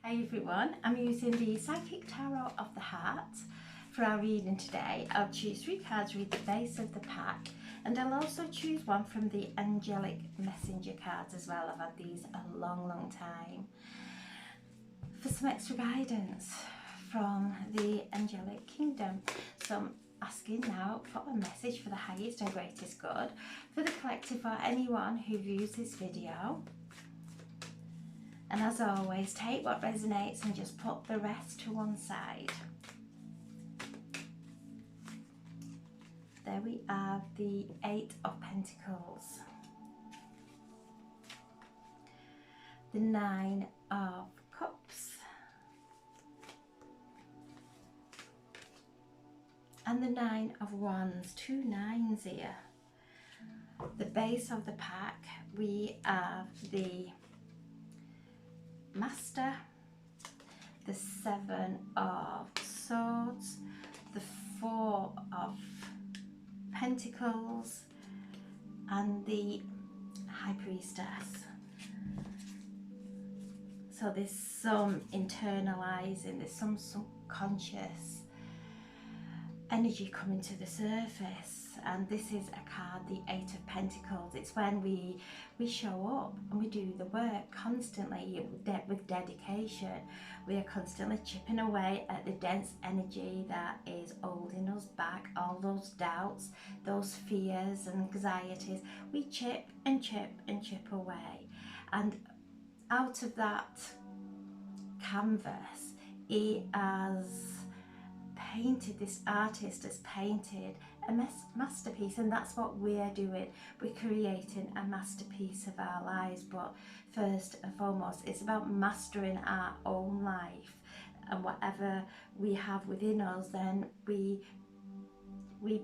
Hi everyone, I'm using the Psychic Tarot of the Heart for our reading today. I'll choose 3 cards, read the base of the pack, and I'll also choose one from the Angelic Messenger cards as well. I've had these a long time. For some extra guidance from the Angelic Kingdom. So I'm asking now for a message for the highest and greatest good for the collective or anyone who views this video. And as always, take what resonates and just put the rest to one side. There we are, the 8 of Pentacles, the 9 of Cups, and the 9 of Wands. 2 9s here. The base of the pack, we have the Master, the 7 of Swords, the 4 of Pentacles, and the High Priestess. So there's some internalizing, there's some subconscious energy coming to the surface, and this is a card, the 8 of Pentacles. It's when we show up and we do the work constantly with dedication. We are constantly chipping away at the dense energy that is holding us back, all those doubts, those fears and anxieties. We chip and chip and chip away, and out of that canvas, he has painted, this artist has painted a masterpiece, and that's what we're doing. We're creating a masterpiece of our lives, but first and foremost it's about mastering our own life, and whatever we have within us, then we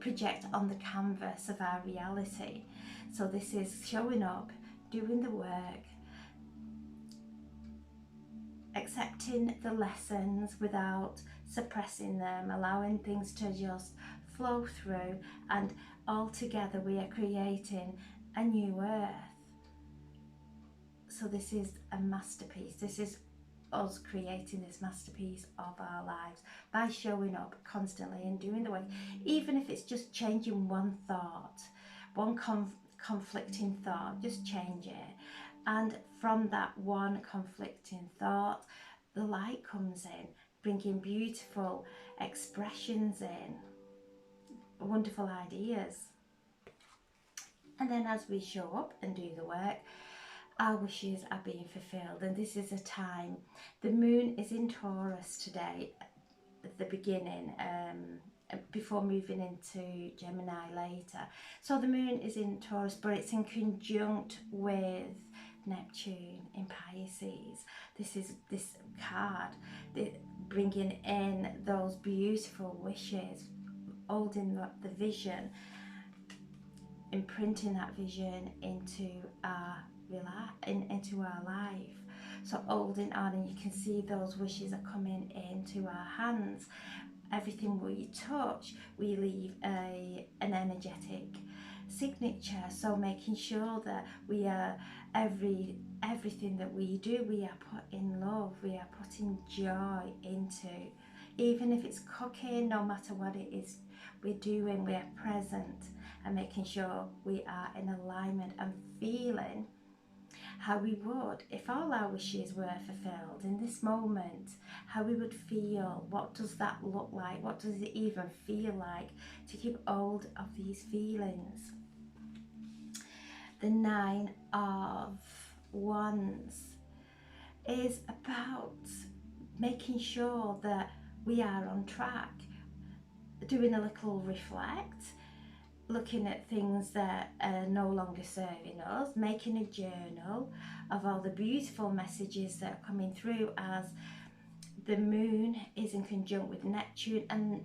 project on the canvas of our reality. So this is showing up, doing the work, accepting the lessons without suppressing them, allowing things to just flow through, and all together we are creating a new earth. So this is a masterpiece. This is us creating this masterpiece of our lives by showing up constantly and doing the work, even if it's just changing one thought, one conflicting thought, just change it. And from that one conflicting thought, the light comes in, bringing beautiful expressions in, wonderful ideas. And then as we show up and do the work, our wishes are being fulfilled. And this is a time, the moon is in Taurus today at the beginning, before moving into Gemini later. So the moon is in Taurus, but it's in conjunct with Neptune in Pisces. This is this card bringing in those beautiful wishes, holding the vision, imprinting that vision into our life. So holding on, and you can see those wishes are coming into our hands. Everything we touch, we leave an energetic signature. So making sure that we are everything that we do, we are putting love, we are putting joy into. Even if it's cooking, no matter what it is we're doing, we are present and making sure we are in alignment and feeling how we would if all our wishes were fulfilled in this moment, how we would feel. What does that look like? What does it even feel like to keep hold of these feelings? The 9 of Wands is about making sure that we are on track, doing a little reflect, looking at things that are no longer serving us, making a journal of all the beautiful messages that are coming through, as the moon is in conjunct with Neptune and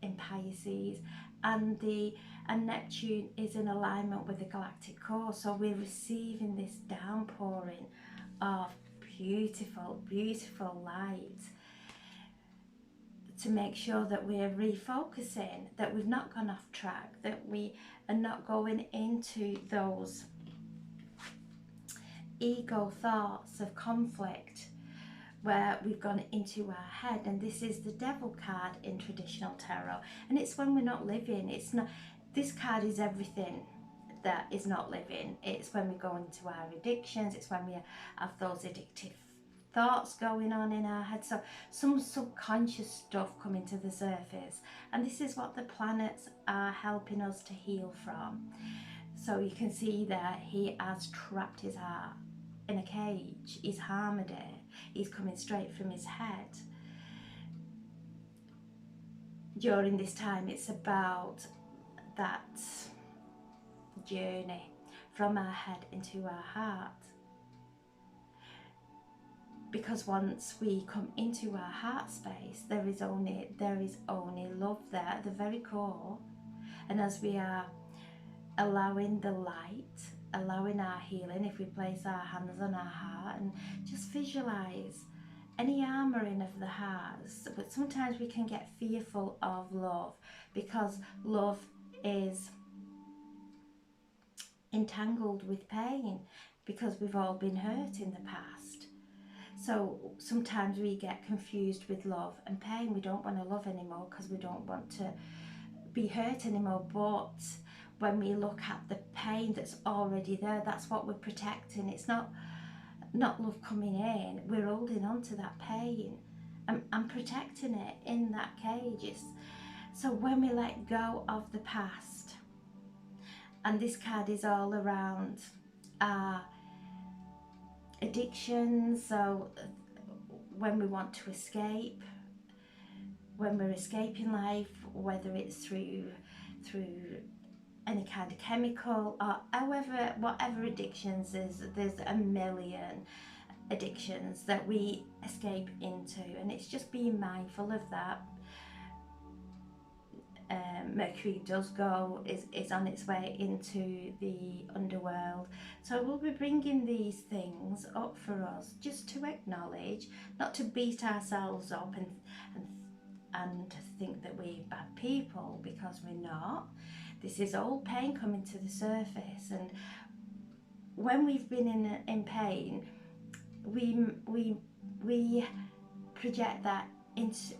in Pisces, and Neptune is in alignment with the galactic core. So we're receiving this downpouring of beautiful light to make sure that we're refocusing, that we've not gone off track, that we are not going into those ego thoughts of conflict. where we've gone into our head, and this is the devil card in traditional tarot, and it's when we're not living. It's not, this card is everything that is not living. It's when we go into our addictions, it's when we have those addictive thoughts going on in our head, so some subconscious stuff coming to the surface, and this is what the planets are helping us to heal from. So you can see that he has trapped his heart in a cage, he's harmed it, he's coming straight from his head. During this time, it's about that journey from our head into our heart. Because once we come into our heart space, there is only love there at the very core. And as we are allowing the light, allowing our healing, if we place our hands on our heart and just visualize any armoring of the heart. But sometimes we can get fearful of love, because love is entangled with pain, because we've all been hurt in the past. So sometimes we get confused with love and pain. We don't want to love anymore because we don't want to be hurt anymore. But when we look at the pain that's already there, that's what we're protecting. It's not love coming in. We're holding on to that pain and protecting it in that cage. So when we let go of the past, and this card is all around our addictions, so when we want to escape, when we're escaping life, whether it's through any kind of chemical or whatever addictions, there's a million addictions that we escape into, and it's just being mindful of that. Mercury is on its way into the underworld, so we'll be bringing these things up for us just to acknowledge, not to beat ourselves up and think that we're bad people, because we're not. This is all pain coming to the surface, and when we've been in pain, we project that.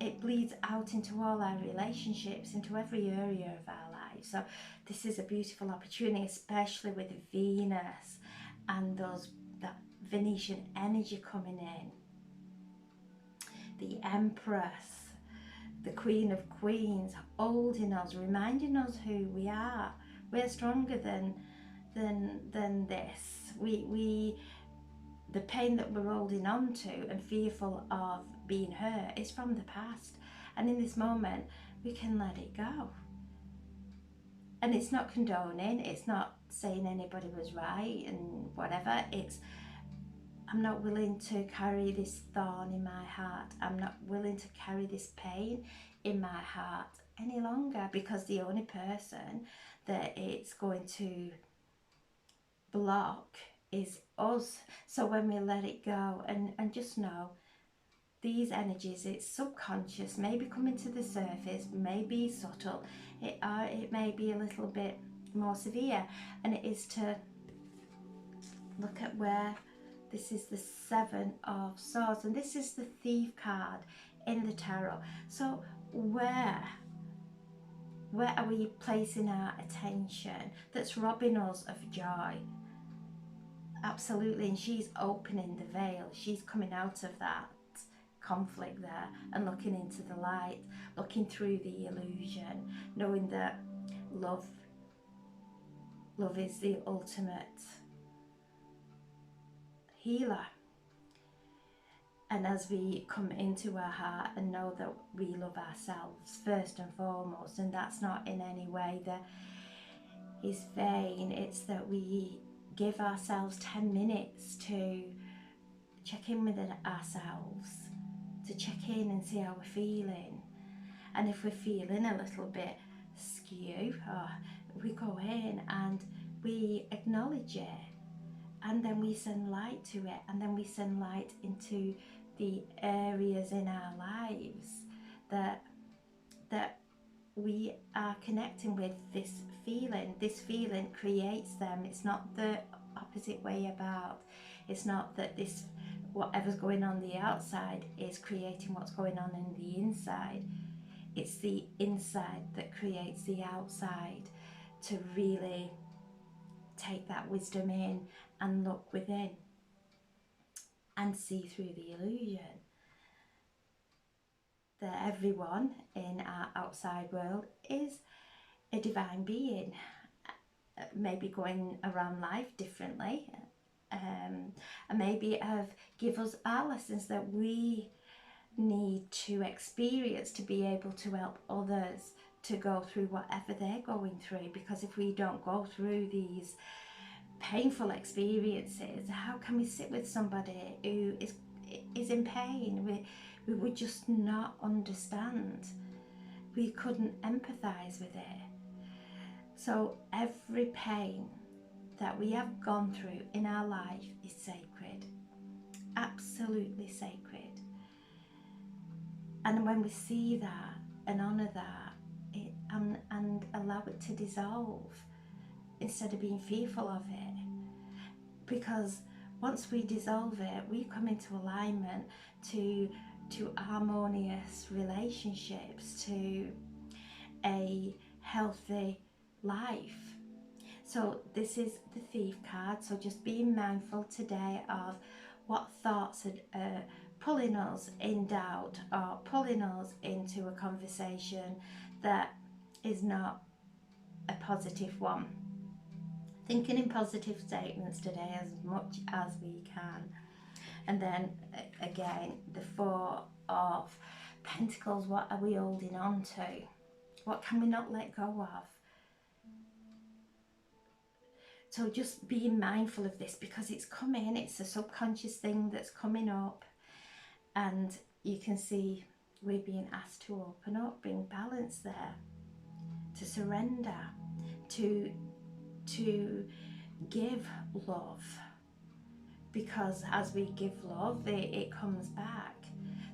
It bleeds out into all our relationships, into every area of our lives. So this is a beautiful opportunity, especially with Venus and that Venetian energy coming in. The Empress, the Queen of Queens, holding us, reminding us who we are. We're stronger than this. The pain that we're holding on to and fearful of being hurt is from the past, and in this moment we can let it go. And it's not condoning, it's not saying anybody was right and whatever. I'm not willing to carry this thorn in my heart. I'm not willing to carry this pain in my heart any longer, because the only person that it's going to block is us. So when we let it go and just know these energies, it's subconscious, maybe coming to the surface, maybe subtle, it may be a little bit more severe, and it is to look at where this is the Seven of Swords, and this is the Thief card in the tarot. So where are we placing our attention that's robbing us of joy? Absolutely, and she's opening the veil. She's coming out of that conflict there and looking into the light, looking through the illusion, knowing that love is the ultimate healer. And as we come into our heart and know that we love ourselves first and foremost, and that's not in any way that is vain, it's that we give ourselves 10 minutes to check in with ourselves, to check in and see how we're feeling. And if we're feeling a little bit skew, we go in and we acknowledge it, and then we send light to it, and then we send light into the areas in our lives that we are connecting with. This feeling creates them. It's not the opposite way about. It's not that this whatever's going on the outside is creating what's going on in the inside. It's the inside that creates the outside, to really take that wisdom in and look within and see through the illusion that everyone in our outside world is a divine being, maybe going around life differently, and maybe have give us our lessons that we need to experience to be able to help others to go through whatever they're going through. Because if we don't go through these painful experiences, how can we sit with somebody who is in pain? We would just not understand. We couldn't empathize with it. So every pain that we have gone through in our life is sacred, absolutely sacred. And when we see that and honour that, and allow it to dissolve instead of being fearful of it, because once we dissolve it, we come into alignment to harmonious relationships, to a healthy life. So this is the Thief card. So just being mindful today of what thoughts are pulling us in doubt or pulling us into a conversation that is not a positive one. Thinking in positive statements today as much as we can. And then again, the Four of Pentacles, what are we holding on to? What can we not let go of? So just being mindful of this, because it's coming, it's a subconscious thing that's coming up, and you can see we're being asked to open up, bring balance there, to surrender, to give love, because as we give love, it comes back.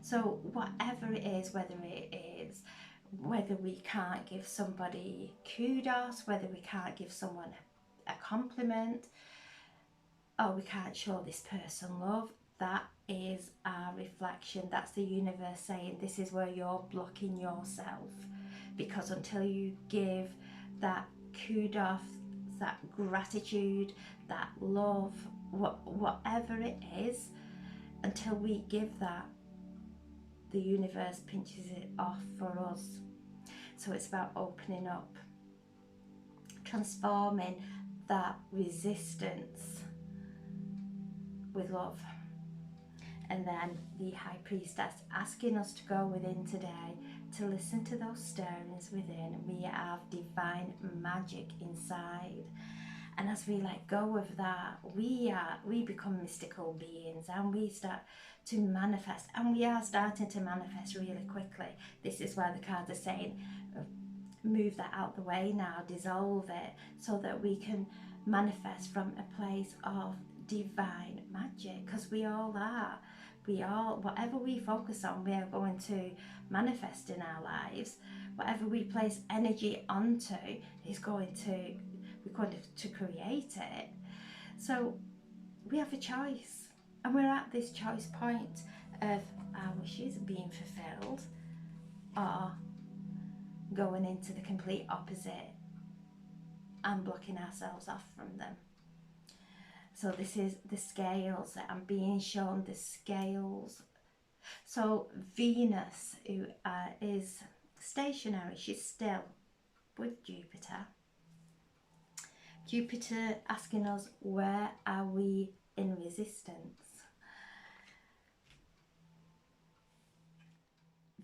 So whatever it is, whether we can't give somebody kudos, whether we can't give someone a compliment, or we can't show this person love, that is our reflection. That's the universe saying this is where you're blocking yourself, because until you give that kudos, that gratitude, that love, whatever it is, until we give that, the universe pinches it off for us. So it's about opening up, transforming that resistance with love. And then the High Priestess asking us to go within today, to listen to those stirrings within. We have divine magic inside, and as we let go of that, we become mystical beings, and we start to manifest, and we are starting to manifest really quickly. This is why the cards are saying move that out the way now, dissolve it, so that we can manifest from a place of divine magic, because we all are. We all, whatever we focus on, we are going to manifest in our lives. Whatever we place energy onto is going to, we're going to create it. So we have a choice, and we're at this choice point of our wishes being fulfilled or going into the complete opposite and blocking ourselves off from them. So this is the scales that I'm being shown, the scales. So Venus, who is stationary, she's still with Jupiter. Jupiter asking us, where are we in resistance?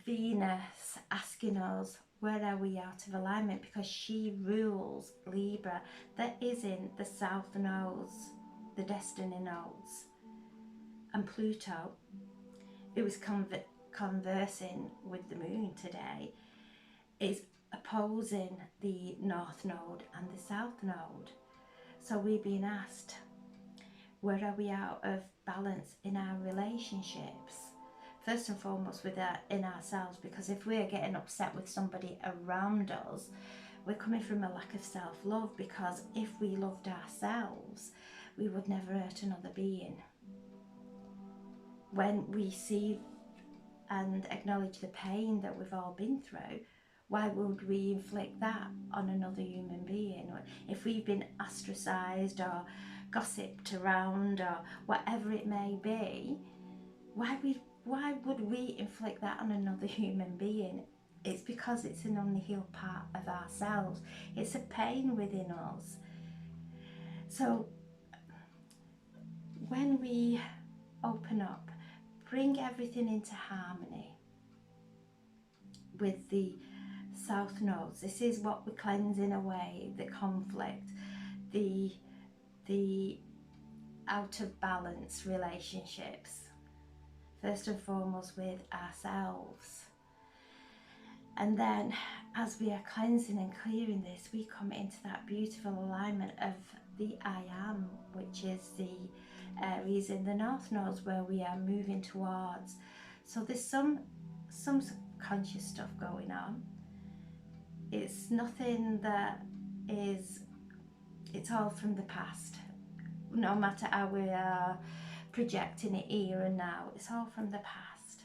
Venus asking us, where are we out of alignment? Because she rules Libra, that is in the South Nodes, the Destiny Nodes. And Pluto, who is conversing with the Moon today, is opposing the North Node and the South Node. So we're being asked, where are we out of balance in our relationships? First and foremost in ourselves, because if we're getting upset with somebody around us, we're coming from a lack of self-love, because if we loved ourselves, we would never hurt another being. when we see and acknowledge the pain that we've all been through, why would we inflict that on another human being? If we've been ostracised or gossiped around or whatever it may be, why would we inflict that on another human being? It's because it's an unhealed part of ourselves. It's a pain within us. So when we open up, bring everything into harmony with the south nodes. This is what we're cleansing away: the conflict, the out of balance relationships, first and foremost with ourselves. And then as we are cleansing and clearing this, we come into that beautiful alignment of the I am, which is the Aries in the north nodes, where we are moving towards. So there's some subconscious stuff going on. It's nothing that is, it's all from the past. No matter how we are projecting it here and now, it's all from the past.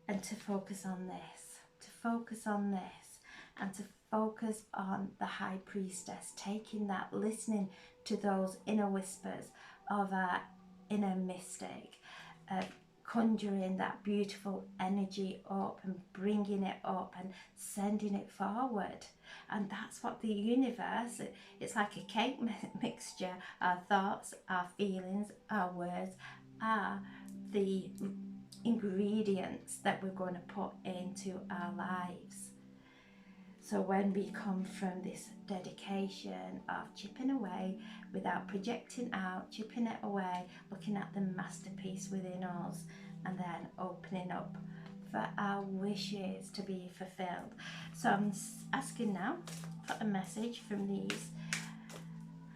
And to focus on this, and to focus on the High Priestess, taking that, listening to those inner whispers of our inner mystic, conjuring that beautiful energy up and bringing it up and sending it forward. And that's what the universe, it's like a cake mixture. Our thoughts, our feelings, our words are the ingredients that we're going to put into our lives. So when we come from this dedication of chipping away without projecting out, chipping it away, looking at the masterpiece within us, and then opening up for our wishes to be fulfilled. So I'm asking now for a message from these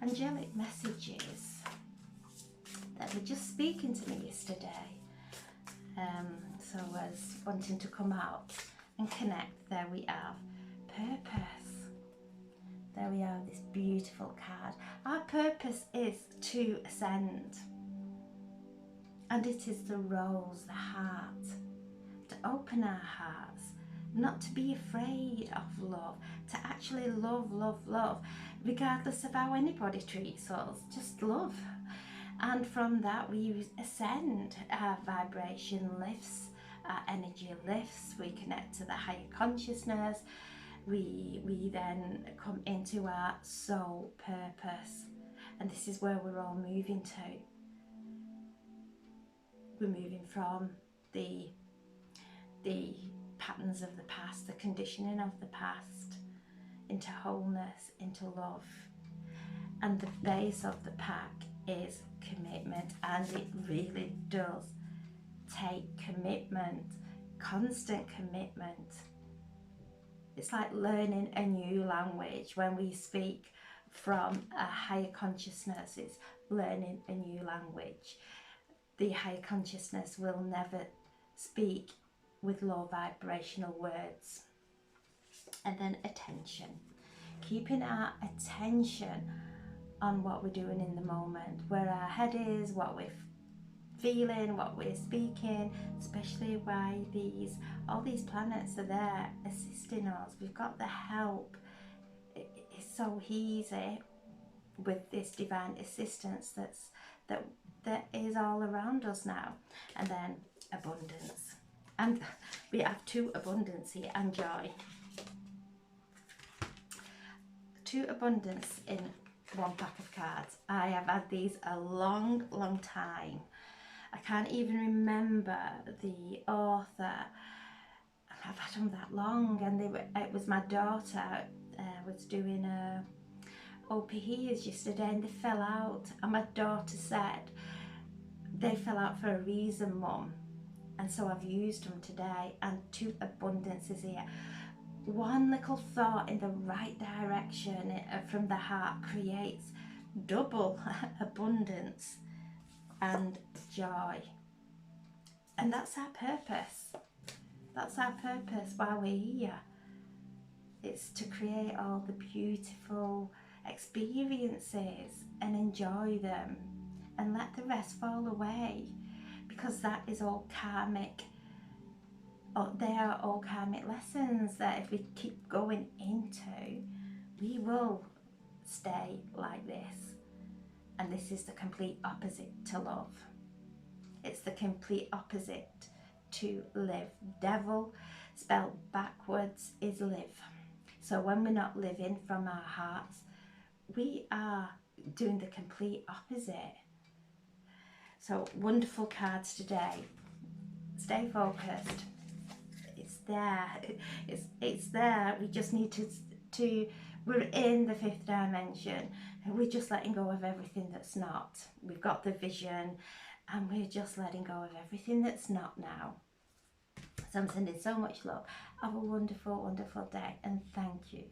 angelic messages that were just speaking to me yesterday. So I was wanting to come out and connect. There we have purpose. There we have this beautiful card. Our purpose is to ascend. And it is the rose, the heart, to open our hearts, not to be afraid of love, to actually love, regardless of how anybody treats us, just love. And from that we ascend, our vibration lifts, our energy lifts, we connect to the higher consciousness, we then come into our soul purpose. And this is where we're all moving to. We're moving from the patterns of the past, the conditioning of the past, into wholeness, into love. And the base of the pack is commitment, and it really does take commitment, constant commitment. It's like learning a new language. When we speak from a higher consciousness, it's learning a new language. The higher consciousness will never speak with low vibrational words. And then attention, keeping our attention on what we're doing in the moment, where our head is, what we're feeling, what we're speaking, especially why all these planets are there assisting us. We've got the help. It's so easy with this divine assistance that is all around us now. And then abundance, and we have two abundance here, and joy. Two abundance in one pack of cards. I have had these a long time. I can't even remember the author. I've had them that long, and it was my daughter was doing a OPEs yesterday, and they fell out, and my daughter said they fell out for a reason, Mum. And so I've used them today, and two abundances here. One little thought in the right direction from the heart creates double abundance and joy. And that's our purpose. That's our purpose while we're here. It's to create all the beautiful experiences and enjoy them, and let the rest fall away. because that is all karmic. Oh, they are all karmic lessons that if we keep going into, we will stay like this. And this is the complete opposite to love. It's the complete opposite to live. Devil, spelled backwards, is live. So when we're not living from our hearts, we are doing the complete opposite. So wonderful cards today. Stay focused. It's there. It's there. We just need to we're in the fifth dimension, and we're just letting go of everything that's not. We've got the vision, and we're just letting go of everything that's not now. So I'm sending so much love. Have a wonderful, wonderful day, and thank you.